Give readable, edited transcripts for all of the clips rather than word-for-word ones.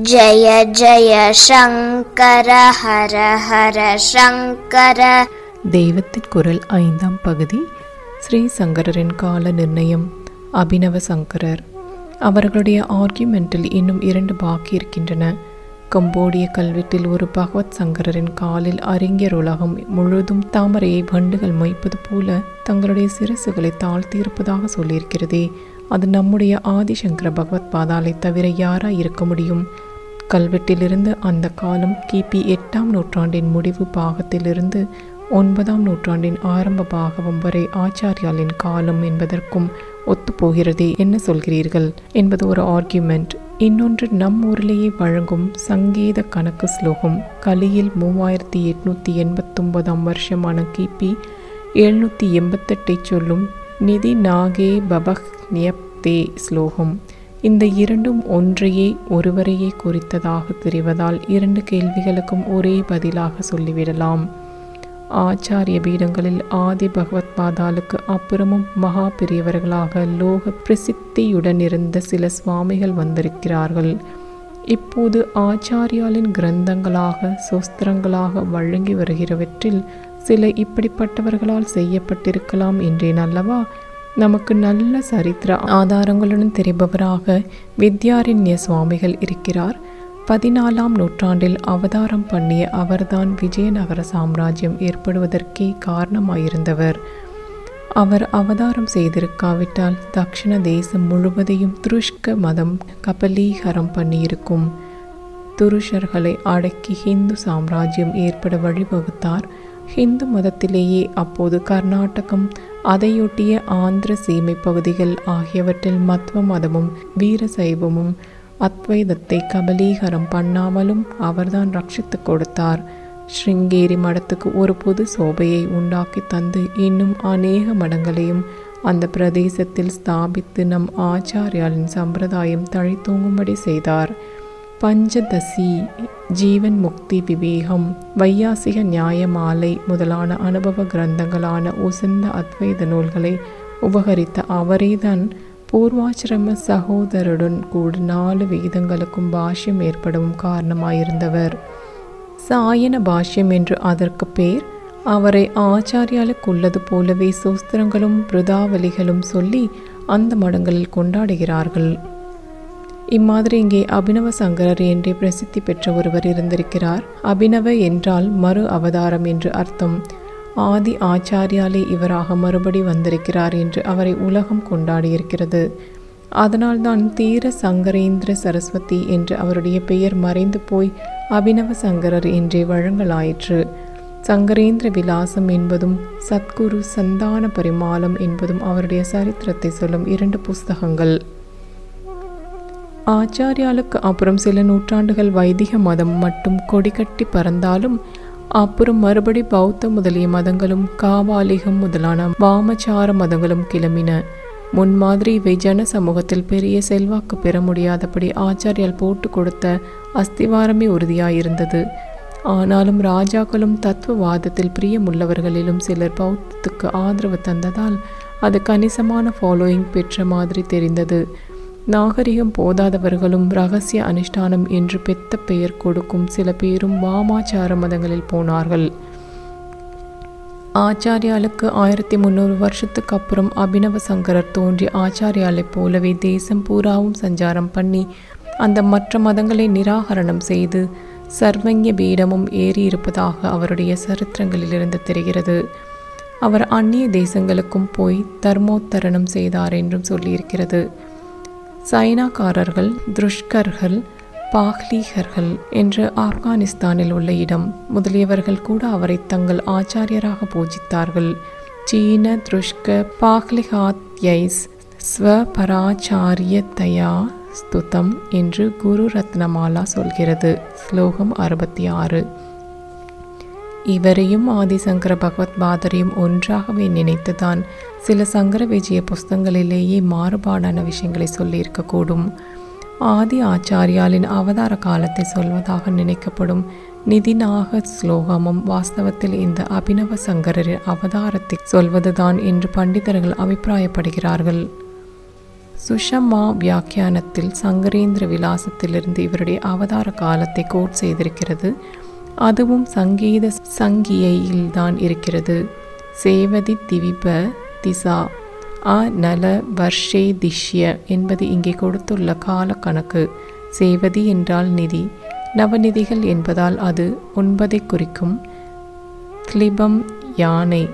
ஜய ஜய சங்கர ஹர ஹர சங்கர. தெய்வத்தின் குரல் 5ஆம் பகுதி. ஸ்ரீ சங்கரரின் கால நிர்ணயம். அபினவ சங்கரர். அவர்களுடைய ஆர்கியூமெண்டில் இன்னும் 2 பாக்கி இருக்கின்றன. கம்போடிய கல்வெட்டில் ஒரு பகவத் சங்கரரின் காலில் அறிஞர் உலகம் முழுதும் தாமரையை வண்டுகள் மொய்ப்பது போல தங்களுடைய சிரசுகளை தாழ்த்தியிருப்பதாக சொல்லியிருக்கிறதே, அது நம்முடைய ஆதிசங்கர பகவத் பாதாலை தவிர யாரா இருக்க முடியும்? கல்வெட்டிலிருந்து அந்த காலம் கிபி 8ஆம் நூற்றாண்டின் முடிவு பாகத்திலிருந்து 9ஆம் நூற்றாண்டின் ஆரம்ப பாகம் வரை ஆச்சாரியாலின் காலம் என்பதற்கும் ஒத்துப்போகிறதே. என்ன சொல்கிறீர்கள் என்பது ஒரு ஆர்கியூமெண்ட். இன்னொன்று, நம் ஊரிலேயே வழங்கும் சங்கீத கணக்கு ஸ்லோகம். கலியில் 3889ஆம் வருஷமான கிபி 788 சொல்லும் நிதி நாகே பபக் நியப்தே ஸ்லோகம். இந்த இரண்டும் ஒன்றையே ஒருவரையே குறித்ததாக தெரிவதால் 2 கேள்விகளுக்கும் ஒரே பதிலாக சொல்லிவிடலாம். ஆச்சாரிய பீடங்களில் ஆதி பகவத் பாதாளுக்கு அப்புறமும் மகா பெரியவர்களாக லோக பிரசித்தியுடன் இருந்த சில சுவாமிகள் வந்திருக்கிறார்கள். இப்போது ஆச்சாரியாலின் கிரந்தங்களாக சோஸ்திரங்களாக வழங்கி வருகிறவற்றில் சில இப்படிப்பட்டவர்களால் செய்யப்பட்டிருக்கலாம் என்றேன் அல்லவா? நமக்கு நல்ல சரித்திர ஆதாரங்களுடன் தெரிபவராக வித்யாரண்ய சுவாமிகள் இருக்கிறார். 14ஆம் நூற்றாண்டில் அவதாரம் பண்ணிய அவர்தான் விஜயநகர சாம்ராஜ்யம் ஏற்படுவதற்கே காரணமாயிருந்தவர். அவர் அவதாரம் செய்திருக்காவிட்டால் தக்ஷண தேசம் முழுவதையும் துருஷ்க மதம் கபலீகரம் பண்ணியிருக்கும். துருஷர்களை அடக்கி ஹிந்து சாம்ராஜ்யம் ஏற்பட வழிவகுத்தார். ஹிந்து மதத்திலேயே அப்போது கர்நாடகம், அதையொட்டிய ஆந்திர சீமை பகுதிகள் ஆகியவற்றில் மத்வ மதமும் வீரசைவமும் அத்வைதத்தை கபலீகரம் பண்ணாமலும் அவர்தான் ரட்சித்து கொடுத்தார். ஸ்ருங்கேரி மடத்துக்கு ஒரு பொது சோபையை உண்டாக்கி தந்து இன்னும் அநேக மடங்களையும் அந்த பிரதேசத்தில் ஸ்தாபித்து நம் ஆச்சாரியாலின் சம்பிரதாயம் தழைத்தோங்கும்படி செய்தார். பஞ்சதசி, ஜீவன் முக்தி விவேகம், வையாசிக நியாய மாலை முதலான அனுபவ கிரந்தங்களான உசந்த அத்வைத நூல்களை உபகரித்த அவரேதான் பூர்வாசிரம சகோதரருடன் கூட 4 வேதங்களுக்கும் பாஷ்யம் ஏற்படவும் காரணமாயிருந்தவர். சாயன பாஷ்யம் என்று அதற்கு பேர். அவரை ஆச்சாரியாலுக்குள்ளது போலவே சூஸ்திரங்களும் பிருதாவலிகளும் சொல்லி அந்த மடங்களில் கொண்டாடுகிறார்கள். இம்மாதிரி இங்கே அபினவ சங்கரர் என்றே பிரசித்தி பெற்ற ஒருவர் இருந்திருக்கிறார். அபினவ என்றால் மறு அவதாரம் என்று அர்த்தம். ஆதி ஆச்சாரியாலே இவராக மறுபடி வந்திருக்கிறார் என்று அவரை உலகம் கொண்டாடியிருக்கிறது. அதனால்தான் தீர சங்கரேந்திர சரஸ்வதி என்று அவருடைய பெயர் மறைந்து போய் அபினவ சங்கரர் என்றே வழங்கலாயிற்று. சங்கரேந்திர விலாசம் என்பதும் சத்குரு சந்தான பரிமாலம் என்பதும் அவருடைய சரித்திரத்தை சொல்லும் 2 புஸ்தகங்கள். ஆச்சாரியாலுக்கு அப்புறம் சில நூற்றாண்டுகள் வைதிக மதம் மட்டும் கொடிகட்டி பறந்தாலும் அப்புறம் மறுபடி பௌத்த முதலிய மதங்களும் காபாலிகம் முதலான வாமச்சார மதங்களும் கிளம்பின. முன்மாதிரி இவை ஜன சமூகத்தில் பெரிய செல்வாக்கு பெற முடியாதபடி ஆச்சாரியால் போட்டு கொடுத்த அஸ்திவாரமே உறுதியாயிருந்தது. ஆனாலும் ராஜாக்களும் தத்துவவாதத்தில் பிரியமுள்ளவர்களிலும் சிலர் பௌத்தத்துக்கு ஆதரவு தந்ததால் அது கணிசமான ஃபாலோயிங் பெற்ற மாதிரி தெரிந்தது. நாகரிகம் போதாதவர்களும் இரகசிய அனுஷ்டானம் என்று பெத்த பெயர் கொடுக்கும் சில பேரும் வாமாச்சார மதங்களில் போனார்கள். ஆச்சாரியாலுக்கு 1300 வருஷத்துக்கு அப்புறம் அபினவ சங்கரர் தோன்றி ஆச்சாரியாலை போலவே தேசம் பூராவும் சஞ்சாரம் பண்ணி அந்த மற்ற மதங்களை நிராகரணம் செய்து சர்வஞ பீடமும் ஏறியிருப்பதாக அவருடைய சரித்திரங்களிலிருந்து தெரிகிறது. அவர் அந்நிய தேசங்களுக்கும் போய் தர்மோத்தரணம் செய்தார் என்றும் சொல்லியிருக்கிறது. சைனாக்காரர்கள், துருஷ்கர்கள், பாக்லீகர்கள் என்று ஆப்கானிஸ்தானில் உள்ள இடம் முதலியவர்கள் கூட அவரை தங்கள் ஆச்சாரியராக பூஜித்தார்கள். சீன துருஷ்க பாக்லிகாத்யைஸ் ஸ்வபராச்சாரியதயா ஸ்துதம் என்று குரு ரத்னமாலா சொல்கிறது. ஸ்லோகம் 66. இவரையும் ஆதிசங்கர பகவத் பாதரையும் ஒன்றாகவே நினைத்துதான் சில சங்கர விஜய புஸ்தகங்களிலேயே மாறுபாடான விஷயங்களை சொல்லியிருக்கக்கூடும். ஆதி ஆச்சாரியாலின் அவதார காலத்தை சொல்வதாக நினைக்கப்படும் நிதிநாக ஸ்லோகமும் வாஸ்தவத்தில் இந்த அபினவ சங்கரரின் அவதாரத்தை சொல்வதுதான் என்று பண்டிதர்கள் அபிப்பிராயப்படுகிறார்கள். சுஷமா வியாக்கியானத்தில் சங்கரேந்திர விலாசத்திலிருந்து இவருடைய அவதார காலத்தை கோட் செய்திருக்கிறது. அதுவும் சங்கீத சங்கியையில்தான் இருக்கிறது. சேவதி திவிப திசா நல வர்ஷே திஷ்ய என்பது இங்கே கொடுத்துள்ள கால கணக்கு. சேவதி என்றால் நிதி, நவநிதிகள் என்பதால் அது 9 குறிக்கும். கிளிபம் யானை,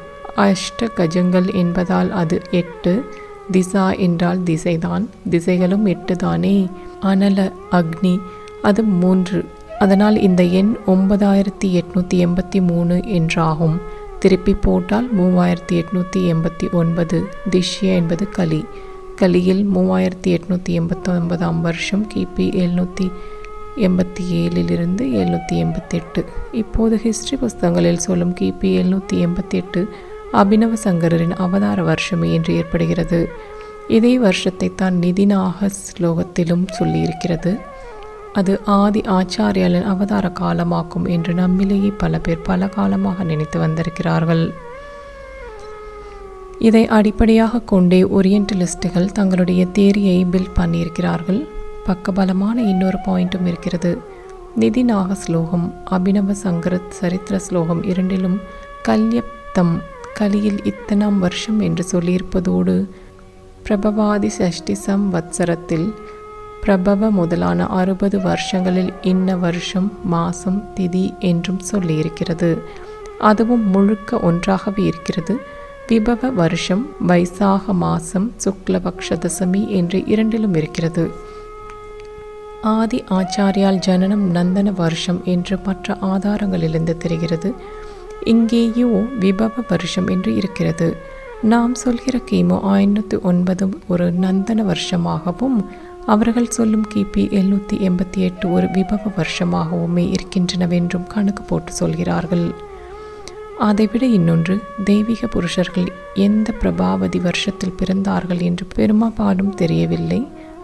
அஷ்ட கஜங்கள் என்பதால் அது 8. திசா என்றால் திசைதான், திசைகளும் 8 தானே. அனல அக்னி அது 3, அதனால் இந்த எண் 9883 என்றாகும். திருப்பி போட்டால் 3889. திஷ்ய என்பது கலி. கலியில் 3889ஆம் வருஷம் கிபி 787 788. இப்போது ஹிஸ்டரி புஸ்தகங்களில் சொல்லும் கிபி 788 அபினவ சங்கரரின் அவதார வருஷமே என்று ஏற்படுகிறது. இதே வருஷத்தை தான் நிதிநாக ஸ்லோகத்திலும் சொல்லியிருக்கிறது. அது ஆதி ஆச்சாரியாலின் அவதார காலமாக்கும் என்று நம்மிலேயே பல பேர் பல காலமாக நினைத்து வந்திருக்கிறார்கள். இதை அடிப்படையாக கொண்டே ஓரியன்டலிஸ்டுகள் தங்களுடைய தியரியை பில்ட் பண்ணியிருக்கிறார்கள். பக்கபலமான இன்னொரு பாயிண்ட்டும் இருக்கிறது. நிதிநாக ஸ்லோகம், அபினவ சங்கர சரித்திர ஸ்லோகம் இரண்டிலும் கல்யப்தம் கலியில் இத்தனாம் வருஷம் என்று சொல்லியிருப்பதோடு பிரபவாதி சஷ்டி சம்வத்சரத்தில் பிரபவ முதலான 60 வருஷங்களில் இன்ன வருஷம் மாசம் திதி என்றும் சொல்லியிருக்கிறது. அதுவும் முழுக்க ஒன்றாகவே இருக்கிறது. விபவ வருஷம் வைசாக மாசம் சுக்லபக்ஷ தசமி என்று இரண்டிலும் இருக்கிறது. ஆதி ஆச்சாரியால் ஜனனம் நந்தன வருஷம் என்று மற்ற ஆதாரங்களிலிருந்து தெரிகிறது. இங்கேயோ விபவ வருஷம் என்று இருக்கிறது. நாம் சொல்கிற கிமு 509 ஒரு நந்தன வருஷமாகவும் அவர்கள் சொல்லும் கிபி 788 ஒரு விபவ வருஷமாகவுமே இருக்கின்றனவென்றும் கணக்கு போட்டு சொல்கிறார்கள். அதைவிட இன்னொன்று, தெய்வீக புருஷர்கள் எந்த பிரபாவதி வருஷத்தில் பிறந்தார்கள் என்று பெரும்பாலும் தெரியவில்லை.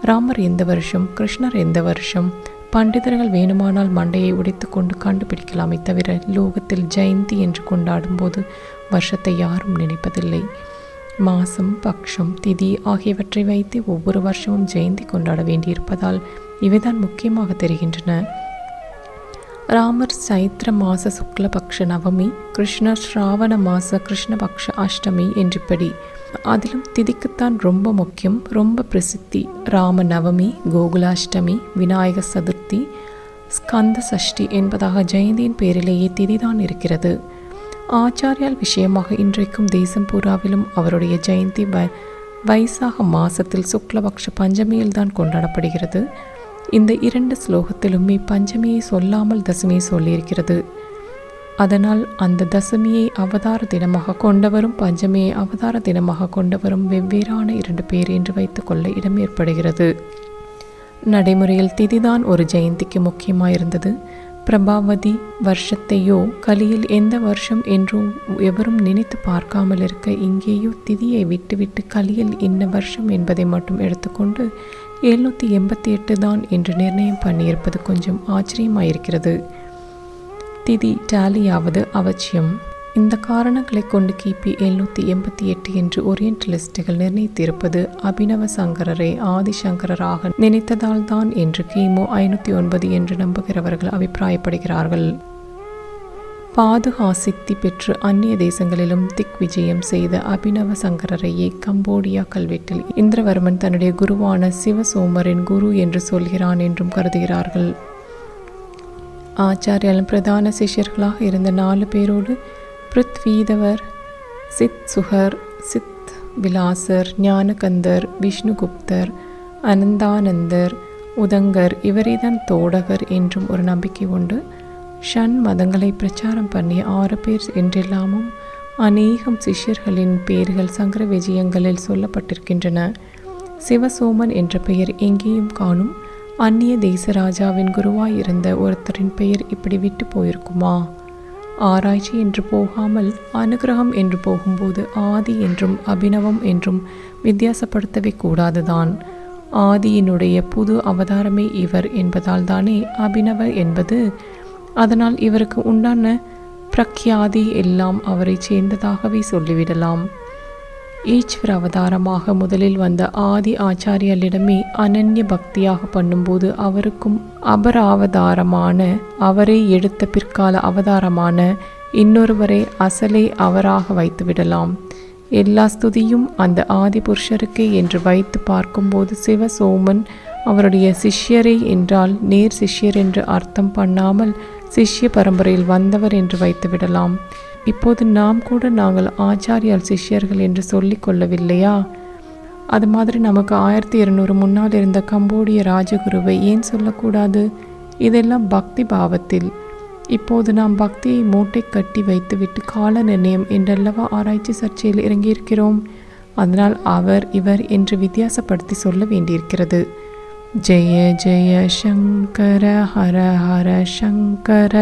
ராமர் எந்த வருஷம், கிருஷ்ணர் எந்த வருஷம், பண்டிதர்கள் வேணுமானால் மண்டையை உடைத்து கொண்டு கண்டுபிடிக்கலாமே தவிர லோகத்தில் ஜெயந்தி என்று கொண்டாடும் போது வருஷத்தை யாரும் நினைப்பதில்லை. மாசம், பக்ஷம், திதி ஆகியவற்றை வைத்து ஒவ்வொரு வருஷமும் ஜெயந்தி கொண்டாட வேண்டியிருப்பதால் இவைதான் முக்கியமாக தெரிகின்றன. ராமர் சைத்திர மாச சுக்லபக்ஷ நவமி, கிருஷ்ணர் ஸ்ராவண மாச கிருஷ்ணபக்ஷ அஷ்டமி என்றிப்படி. அதிலும் திதிக்குத்தான் ரொம்ப முக்கியம், ரொம்ப பிரசித்தி. ராம நவமி, கோகுலாஷ்டமி, விநாயக சதுர்த்தி, ஸ்கந்த சஷ்டி என்பதாக ஜெயந்தியின் பேரிலேயே திதிதான் இருக்கிறது. ஆச்சாரியால் விஷயமாக இன்றைக்கும் தேசம் பூராவிலும் அவருடைய ஜெயந்தி வைசாக மாசத்தில் சுக்லபக்ஷ பஞ்சமியில்தான் கொண்டாடப்படுகிறது. இந்த 2 ஸ்லோகத்திலுமே பஞ்சமியை சொல்லாமல் தசமியை சொல்லியிருக்கிறது. அதனால் அந்த தசமியை அவதார தினமாக கொண்டவரும் பஞ்சமியை அவதார தினமாக கொண்டவரும் வெவ்வேறான 2 பேர் என்று வைத்துக்கொள்ள இடம் ஏற்படுகிறது. நடைமுறையில் திதிதான் ஒரு ஜெயந்திக்கு முக்கியமாயிருந்தது. பிரபாவதி வருஷத்தையோ கலியில் எந்த வருஷம் என்றும் எவரும் நினைத்து பார்க்காமல் இருக்க இங்கேயோ திதியை விட்டுவிட்டு கலியில் என்ன வருஷம் என்பதை மட்டும் எடுத்துக்கொண்டு 788 தான் என்று நிர்ணயம் பண்ணியிருப்பது கொஞ்சம் ஆச்சரியமாயிருக்கிறது. திதி டேலியாவது அவசியம். இந்த காரணங்களை கொண்டு கிபி 788 என்று ஓரியன்டலிஸ்டுகள் நிர்ணயித்திருப்பது அபினவ சங்கரரை ஆதிசங்கரராக நினைத்ததால் தான் என்று கிமு 509 என்று நம்புகிறவர்கள் அபிப்பிராயப்படுகிறார்கள். பாதுகாசித்தி பெற்று அந்நிய தேசங்களிலும் திக் விஜயம் செய்த அபினவ சங்கரரையே கம்போடியா கல்வெட்டில் இந்திரவர்மன் தன்னுடைய குருவான சிவசோமரின் குரு என்று சொல்கிறான் என்றும் கருதுகிறார்கள். ஆச்சாரியால் பிரதான சிஷ்யர்களாக இருந்த 4 பேரோடு பிருத்வீதவர், சித் சுகர், சித் விலாசர், ஞானகந்தர், விஷ்ணுகுப்தர், அனந்தானந்தர், உதங்கர் இவரைதான் தோடகர் என்றும் ஒரு நம்பிக்கை உண்டு. ஷண் மதங்களை பிரச்சாரம் பண்ணிய 6 பேர் என்றெல்லாமும் அநேகம் சிஷ்யர்களின் பெயர்கள் சங்கர விஜயங்களில் சொல்லப்பட்டிருக்கின்றன. சிவசோமன் என்ற பெயர் எங்கேயும் காணும். அந்நிய தேச ராஜாவின் குருவாயிருந்த ஒருத்தரின் பெயர் இப்படி விட்டு போயிருக்குமா? ஆராய்ச்சி என்று போகாமல் அனுகிரகம் என்று போகும்போது ஆதி என்றும் அபினவம் என்றும் வித்தியாசப்படுத்தவே கூடாதுதான். ஆதியினுடைய புது அவதாரமே இவர் என்பதால் தானே அபினவ என்பது. அதனால் இவருக்கு உண்டான பிரக்யாதி எல்லாம் அவரை சேர்ந்ததாகவே சொல்லிவிடலாம். ஈஸ்வர அவதாரமாக முதலில் வந்த ஆதி ஆச்சாரியலிடமே அனன்ய பக்தியாக பண்ணும்போது அவருக்கும் அபராவதாரமான அவரை எடுத்த பிற்கால அவதாரமான இன்னொருவரை அசலை அவராக வைத்து விடலாம். எல்லா ஸ்துதியும் அந்த ஆதி புருஷருக்கே என்று வைத்து பார்க்கும்போது சிவசோமன் அவருடைய சிஷ்யரை என்றால் நேர் சிஷ்யர் என்று அர்த்தம் பண்ணாமல் சிஷ்ய பரம்பரையில் வந்தவர் என்று வைத்து விடலாம். இப்போது நாம் கூட நாங்கள் ஆச்சாரியால் சிஷ்யர்கள் என்று சொல்லிக் கொள்ளவில்லையா? அது மாதிரி நமக்கு 1200 முன்னால் இருந்த கம்போடிய ராஜகுருவை ஏன் சொல்லக்கூடாது? இதெல்லாம் பக்தி பாவத்தில். இப்போது நாம் பக்தியை மூட்டை கட்டி வைத்துவிட்டு கால நிர்ணயம் என்றல்லவா ஆராய்ச்சி சர்ச்சையில் இறங்கியிருக்கிறோம். அதனால் அவர் இவர் என்று வித்தியாசப்படுத்தி சொல்ல வேண்டியிருக்கிறது. ஜெய ஜெய சங்கர ஹர ஹர சங்கர.